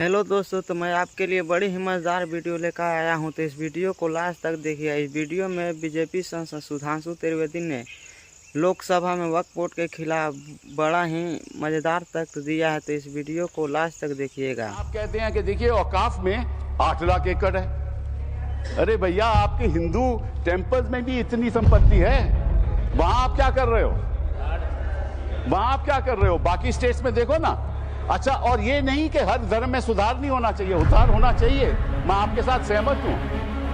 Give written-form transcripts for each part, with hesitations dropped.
Hello दोस्तों, तो मैं आपके लिए बड़ी ही मज़ेदार वीडियो लेकर आया हूं। तो इस वीडियो को लास्ट तक देखिए। इस वीडियो में बीजेपी सांसद सुधांशु त्रिवेदी ने लोकसभा में वक्फ बोर्ड के खिलाफ बड़ा ही मज़ेदार तथ्य दिया है। तो इस वीडियो को लास्ट तक देखिएगा। आप कहते हैं कि देखिए औकाफ में 8 लाख एकड़ है। अरे भैया, आपके हिंदू टेम्पल्स में भी इतनी संपत्ति है, वहां आप क्या कर रहे हो? बाकी स्टेट्स में देखो ना। अच्छा, और ये नहीं कि हर धर्म में सुधार नहीं होना चाहिए, उद्धार होना चाहिए। मैं आपके साथ सहमत हूं,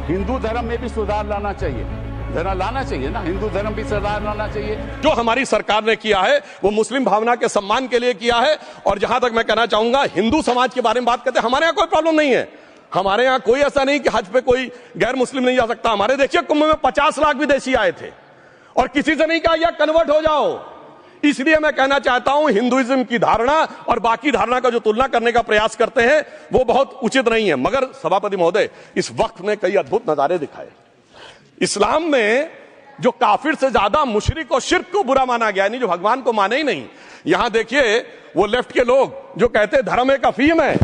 हिंदू धर्म में भी सुधार लाना चाहिए, ना हिंदू धर्म भी सुधार लाना चाहिए। जो हमारी सरकार ने किया है वो मुस्लिम भावना के सम्मान के लिए किया है। और जहां तक मैं कहना चाहूंगा, हिंदू समाज के बारे में बात करते हैं, हमारे यहां कोई प्रॉब्लम नहीं है। हमारे यहां कोई ऐसा नहीं कि हज पे कोई गैर मुस्लिम नहीं जा सकता। हमारे देखिए कुंभ में 50 लाख विदेशी आए थे और किसी से नहीं कहा या कन्वर्ट हो जाओ। इसलिए मैं कहना चाहता हूं, हिंदुइज्म की धारणा और बाकी धारणा का जो तुलना करने का प्रयास करते हैं वो बहुत उचित नहीं है। मगर सभापति महोदय, इस वक्त ने कई अद्भुत नजारे दिखाए। इस्लाम में जो काफिर से ज्यादा मुशरिक और शिर्क को बुरा माना गया, नहीं जो भगवान को माने ही नहीं। यहां देखिए वो लेफ्ट के लोग जो कहते धर्म एक अफीम है,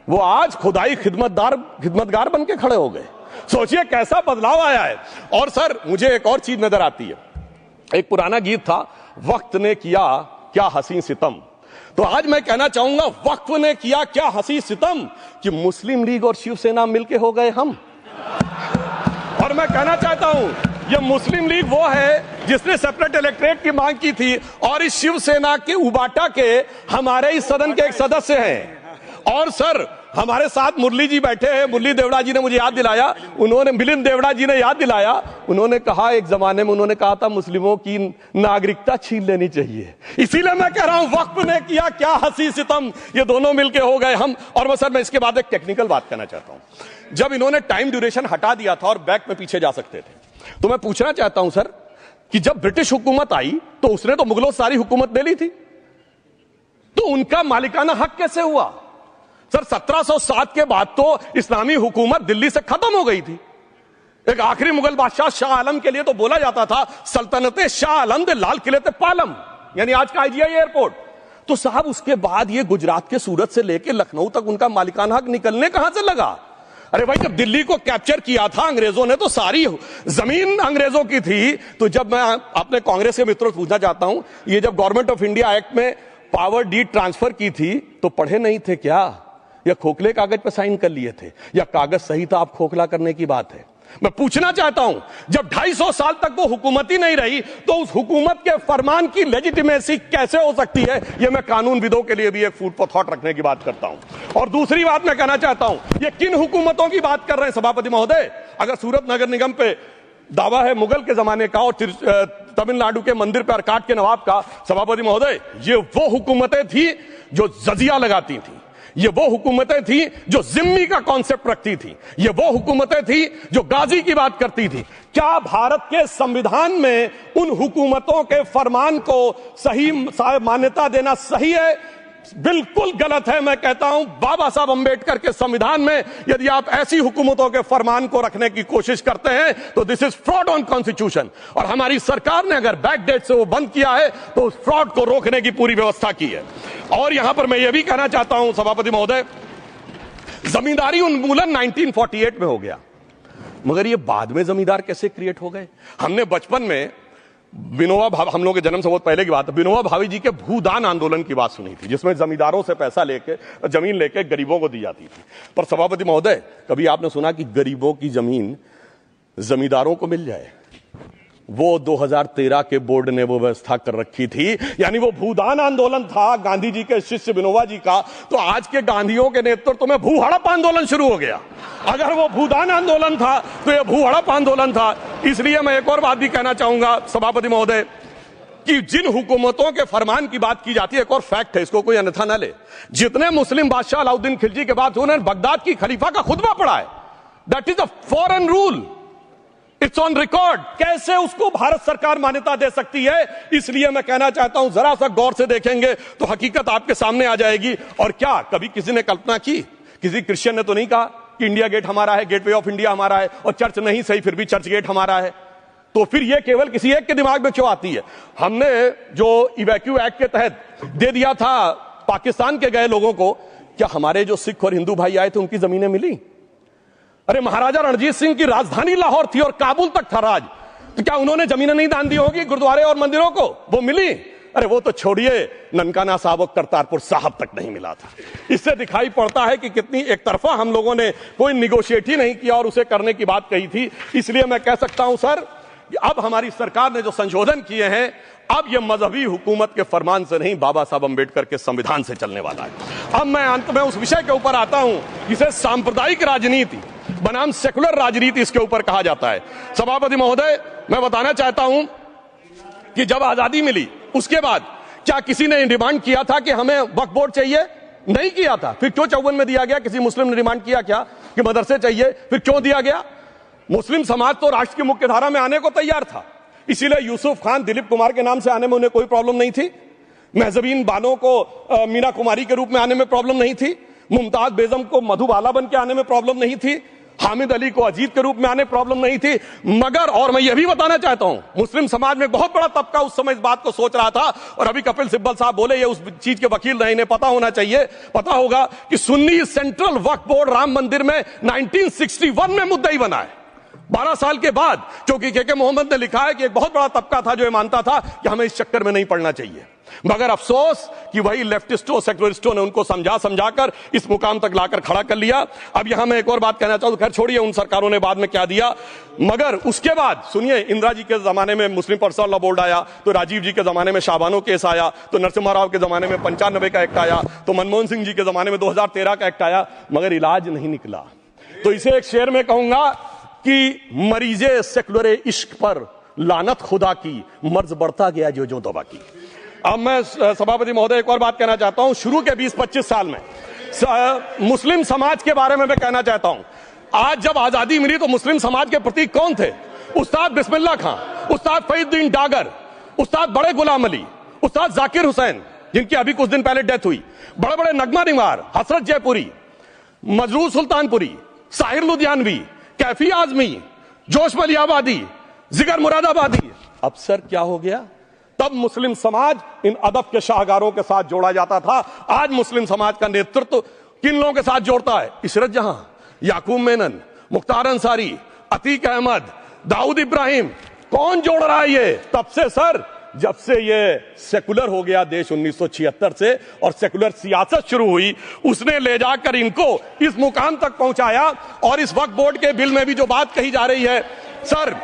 वो आज खुदाई खिदमतगार बन के खड़े हो गए। सोचिए कैसा बदलाव आया है। और सर, मुझे एक और चीज नजर आती है। एक पुराना गीत था, वक्त ने किया क्या हसी सितम। तो आज मैं कहना चाहूंगा, वक्त ने किया क्या हसी सितम कि मुस्लिम लीग और शिवसेना मिलके हो गए हम। और मैं कहना चाहता हूं, ये मुस्लिम लीग वो है जिसने सेपरेट इलेक्टोरेट की मांग की थी, और इस शिवसेना के उबाटा के हमारे इस सदन के एक सदस्य हैं। और सर, हमारे साथ मुरली जी बैठे हैं। मुरली देवड़ा जी ने मुझे याद दिलाया, मिलिंद देवड़ा जी ने याद दिलाया। उन्होंने कहा, एक जमाने में उन्होंने कहा था मुस्लिमों की नागरिकता छीन लेनी चाहिए। इसीलिए मैं कह रहा हूं, वक्फ ने किया क्या हसी सितम, ये दोनों मिलके हो गए हम। और सर, मैं इसके बाद एक टेक्निकल बात करना चाहता हूं। जब इन्होंने टाइम ड्यूरेशन हटा दिया था और बैक में पीछे जा सकते थे, तो मैं पूछना चाहता हूं सर कि जब ब्रिटिश हुकूमत आई तो उसने तो मुगलों सारी हुकूमत ले ली थी, तो उनका मालिकाना हक कैसे हुआ? सर, 1707 के बाद तो इस्लामी हुकूमत दिल्ली से खत्म हो गई थी। एक आखिरी मुगल बादशाह शाह आलम के लिए तो बोला जाता था, सल्तनते शाह आलम दे लाल किले ते पालम, यानी आज का IGI एयरपोर्ट। तो साहब, उसके बाद ये गुजरात के सूरत से लेकर लखनऊ तक उनका मालिकाना हक निकलने कहां से लगा? अरे भाई, जब दिल्ली को कैप्चर किया था अंग्रेजों ने, तो सारी जमीन अंग्रेजों की थी। तो जब मैं अपने कांग्रेस के मित्रों से पूछना चाहता हूं, ये जब गवर्नमेंट ऑफ इंडिया एक्ट में पावर डीड ट्रांसफर की थी, तो पढ़े नहीं थे क्या? या खोखले कागज पर साइन कर लिए थे? या कागज सही था, आप खोखला करने की बात है? मैं पूछना चाहता हूं, जब 250 साल तक वो हुकूमत ही नहीं रही, तो उस हुकूमत के फरमान की लेजिटिमेसी कैसे हो सकती है? ये मैं कानूनविदों के लिए भी एक फूड फॉर थॉट रखने की बात करता हूं। और दूसरी बात मैं कहना चाहता हूं, ये किन हुकूमतों की बात कर रहे हैं सभापति महोदय? अगर सूरत नगर निगम पे दावा है मुगल के जमाने का और तमिलनाडु के मंदिर पर अरकाट के नवाब का, सभापति महोदय, ये वो हुकूमतें थी जो जजिया लगाती थी। ये वो हुकूमतें थी जो जिम्मी का कॉन्सेप्ट रखती थी। ये वो हुकूमतें थी जो गाजी की बात करती थी। क्या भारत के संविधान में उन हुकूमतों के फरमान को सही मान्यता देना सही है? बिल्कुल गलत है। मैं कहता हूं, बाबा साहब अंबेडकर के संविधान में यदि आप ऐसी हुकूमतों के फरमान को रखने की कोशिश करते हैं तो this is fraud on constitution. और हमारी सरकार ने अगर बैकडेट से वो बंद किया है तो उस फ्रॉड को रोकने की पूरी व्यवस्था की है। और यहां पर मैं ये भी कहना चाहता हूं सभापति महोदय, जमींदारी उन्मूलन 1948 में हो गया, मगर ये बाद में जमींदार कैसे क्रिएट हो गए? हमने बचपन में विनोबा भावे, हम लोग के जन्म से बहुत पहले की बात है, विनोबा भावे जी के भूदान आंदोलन की बात सुनी थी, जिसमें जमींदारों से पैसा लेके, जमीन लेके गरीबों को दी जाती थी। पर सभापति महोदय, कभी आपने सुना कि गरीबों की जमीन जमींदारों को मिल जाए? वो 2013 के बोर्ड ने वो व्यवस्था कर रखी थी। यानी वो भूदान आंदोलन था गांधी जी के शिष्य विनोबा जी का, तो आज के गांधियों के नेतृत्व में भू हड़प आंदोलन शुरू हो गया। अगर वो भूदान आंदोलन था तो ये भू हड़प आंदोलन था। इसलिए मैं एक और बात भी कहना चाहूंगा सभापति महोदय, कि जिन हुकूमतों के फरमान की बात की जाती है, एक और फैक्ट है, इसको कोई अन्यथा न ले, जितने मुस्लिम बादशाह अलाउद्दीन खिलजी के बाद उन्होंने बगदाद की खलीफा का खुतबा पढ़ा है। That is a foreign rule, it's on record. कैसे उसको भारत सरकार मान्यता दे सकती है? इसलिए मैं कहना चाहता हूं, जरा सा गौर से देखेंगे तो हकीकत आपके सामने आ जाएगी। और क्या कभी किसी ने कल्पना की, किसी क्रिश्चियन ने तो नहीं कहा कि इंडिया गेट हमारा है, गेटवे ऑफ इंडिया हमारा है, और चर्च नहीं सही फिर भी चर्च गेट हमारा है? तो फिर यह केवल किसी एक के दिमाग में क्यों आती है? हमने जो इवैक्यू एक्ट के तहत दे दिया था पाकिस्तान के गए लोगों को क्या हमारे जो सिख और हिंदू भाई आए थे उनकी जमीनें मिली? अरे महाराजा रणजीत सिंह की राजधानी लाहौर थी और काबुल तक था राज, तो क्या उन्होंने जमीनें नहीं दान दी होगी गुरुद्वारे और मंदिरों को? वो मिली? अरे वो तो छोड़िए, ननकाना साहब और करतारपुर साहब तक नहीं मिला था। इससे दिखाई पड़ता है कि कितनी एक तरफा हम लोगों ने कोई निगोशिएट ही नहीं किया और उसे करने की बात कही थी। इसलिए मैं कह सकता हूं सर, अब हमारी सरकार ने जो संशोधन किए हैं, अब यह मजहबी हुकूमत के फरमान से नहीं, बाबा साहब अंबेडकर के संविधान से चलने वाला है। अब मैं अंत में उस विषय के ऊपर आता हूं जिसे सांप्रदायिक राजनीति बनाम सेकुलर राजनीति इसके ऊपर कहा जाता है। सभापति महोदय, मैं बताना चाहता हूं कि जब आजादी मिली उसके बाद क्या किसी ने डिमांड किया था कि हमें वक्फ बोर्ड चाहिए? नहीं किया था। फिर क्यों 54 में दिया गया? किसी मुस्लिम ने डिमांड किया क्या कि मदरसे चाहिए? फिर क्यों दिया गया? मुस्लिम समाज तो राष्ट्र की मुख्य धारा में आने को तैयार था, इसीलिए यूसुफ खान, दिलीप कुमार के नाम से आने में उन्हें कोई प्रॉब्लम नहीं थी। महजबीन बानो को मीना कुमारी के रूप में आने में प्रॉब्लम नहीं थी। मुमताज बेगम को मधुबाला बन के आने में प्रॉब्लम नहीं थी। हामिद अली को अजीत के रूप में आने प्रॉब्लम नहीं थी। मगर, और मैं यह भी बताना चाहता हूं, मुस्लिम समाज में बहुत बड़ा तबका उस समय इस बात को सोच रहा था, और अभी कपिल सिब्बल साहब बोले ये उस चीज के वकील नहीं, इन्हें पता होना चाहिए, पता होगा कि सुन्नी सेंट्रल वक्फ बोर्ड राम मंदिर में 1961 में मुद्दई बना है, 12 साल के बाद। क्योंकि के मोहम्मद ने लिखा है कि एक बहुत बड़ा तबका था जो ये मानता था कि हमें इस चक्कर में नहीं पड़ना चाहिए। मगर अफसोस कि वही लेफ्टिस्टों, सेक्युलरिस्टों ने उनको समझाकर इस मुकाम तक लाकर खड़ा कर लिया। अब यहां मैं एक और बात कहना चाहूं, खैर छोड़िए उन सरकारों ने बाद में क्या दिया, मगर उसके बाद सुनिए, इंदिरा जी के जमाने में मुस्लिम पर्सनल लॉ बोर्ड आया, तो राजीव जी के जमाने में शाबानो केस आया, तो नरसिम्हा राव के जमाने में 95 का एक्ट आया, तो मनमोहन सिंह जी के जमाने में 2013 का एक्ट आया, मगर इलाज नहीं निकला। तो इसे एक शेर में कहूंगा कि मरीजे सेकुलर इश्क पर लानत खुदा की, मर्ज बढ़ता गया जो दवा की। अब मैं सभापति महोदय एक और बात कहना चाहता हूं। शुरू के 20-25 साल में मुस्लिम समाज के बारे में मैं कहना चाहता हूं, आज जब आजादी मिली तो मुस्लिम समाज के प्रतीक कौन थे? उस्ताद बिस्मिल्लाह खां, उस्ताद फरीदुद्दीन डागर, उस्ताद बड़े गुलाम अली, उस्ताद जाकिर हुसैन, जिनकी अभी कुछ दिन पहले डेथ हुई, बड़े बड़े नगमा निवार, हसरत जयपुरी, मजरूर सुल्तानपुरी, साहिर लुधियानवी, कैफी आजमी, जोश मलियाबादी, जिगर मुरादाबादी। अब सर क्या हो गया? तब मुस्लिम समाज इन अदब के शाहकारों के साथ जोड़ा जाता था। आज मुस्लिम समाज का नेतृत्व किन लोगों के साथ जोड़ता है? इशरत जहां, याकूब मेनन, मुख्तार अंसारी, अतीक अहमद, दाऊद इब्राहिम। कौन जोड़ रहा है ये? तब से सर, जब से ये सेकुलर हो गया देश 1976 से और सेकुलर सियासत शुरू हुई, उसने ले जाकर इनको इस मुकाम तक पहुंचाया। और इस वक्फ बोर्ड के बिल में भी जो बात कही जा रही है सर,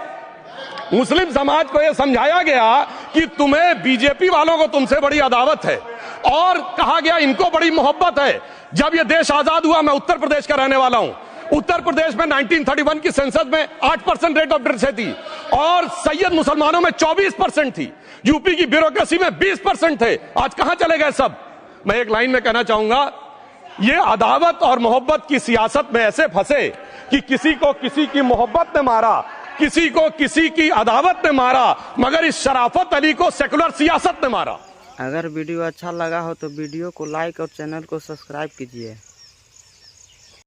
मुस्लिम समाज को यह समझाया गया कि तुम्हें बीजेपी वालों को तुमसे बड़ी अदावत है, और कहा गया इनको बड़ी मोहब्बत है। जब यह देश आजाद हुआ, मैं उत्तर प्रदेश का रहने वाला हूं, उत्तर प्रदेश में 1931 की सेंसस में 8% रेट ऑफ लिटरेसी थी और सैयद मुसलमानों में 24% थी। यूपी की ब्यूरोक्रेसी में 20% थे। आज कहां चले गए सब? मैं एक लाइन में कहना चाहूंगा, ये अदावत और मोहब्बत की सियासत में ऐसे फंसे कि किसी को किसी की मोहब्बत ने मारा, किसी को किसी की अदावत ने मारा, मगर इस शराफत अली को सेकुलर सियासत ने मारा। अगर वीडियो अच्छा लगा हो तो वीडियो को लाइक और चैनल को सब्सक्राइब कीजिए।